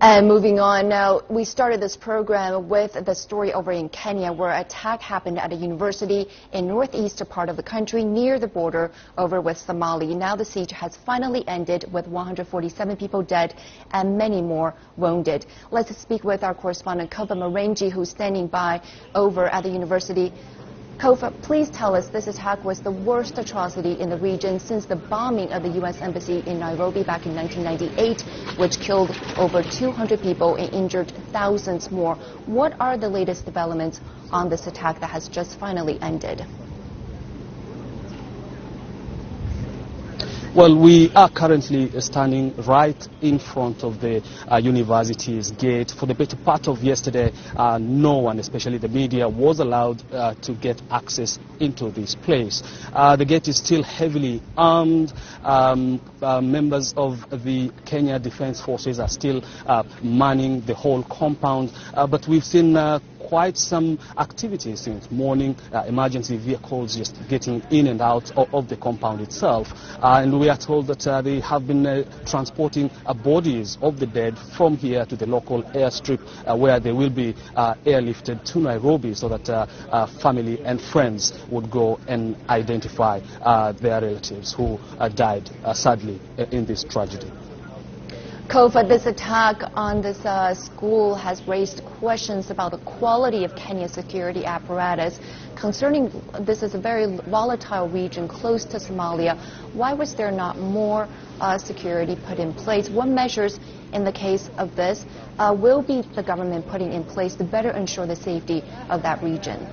And moving on now, we started this program with the story over in Kenya, where an attack happened at a university in northeastern part of the country near the border over with Somalia. Now the siege has finally ended with 147 people dead and many more wounded. Let's speak with our correspondent Kofa Marenji, who's standing by over at the university. Kofa, please tell us, this attack was the worst atrocity in the region since the bombing of the U.S. Embassy in Nairobi back in 1998, which killed over 200 people and injured thousands more. What are the latest developments on this attack that has just finally ended? Well, we are currently standing right in front of the university's gate. For the better part of yesterday, no one, especially the media, was allowed to get access into this place. The gate is still heavily armed. Members of the Kenya Defense Forces are still manning the whole compound. But we've seen quite some activities since morning, emergency vehicles just getting in and out of the compound itself. And we are told that they have been transporting bodies of the dead from here to the local airstrip where they will be airlifted to Nairobi so that family and friends would go and identify their relatives who died sadly in this tragedy. Kofa, this attack on this school has raised questions about the quality of Kenya's security apparatus. Concerning this is a very volatile region close to Somalia, why was there not more security put in place? What measures in the case of this will be the government putting in place to better ensure the safety of that region?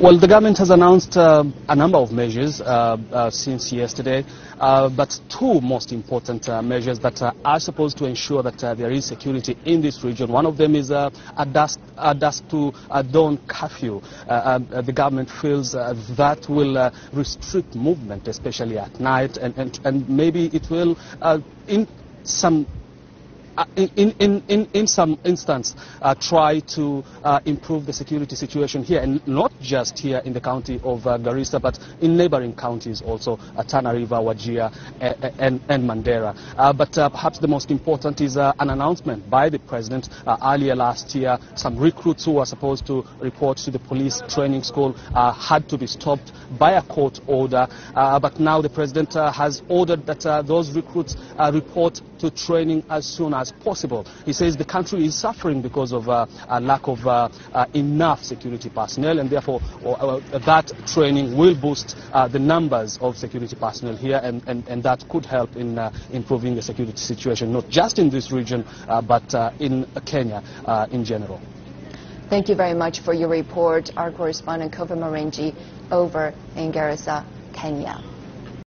Well, the government has announced a number of measures since yesterday, but two most important measures that are supposed to ensure that there is security in this region. One of them is a dusk to dawn curfew. The government feels that will restrict movement, especially at night, and maybe it will, in some instance, try to improve the security situation here, and not just here in the county of Garissa, but in neighboring counties also, Tana River, Wajir, and Mandera. But perhaps the most important is an announcement by the president earlier last year. Some recruits who were supposed to report to the police training school had to be stopped by a court order. But now the president has ordered that those recruits report to training as soon as possible. He says the country is suffering because of a lack of enough security personnel, and therefore that training will boost the numbers of security personnel here, and that could help in improving the security situation, not just in this region, but in Kenya in general. Thank you very much for your report. Our correspondent Kofa Marenji over in Garissa, Kenya.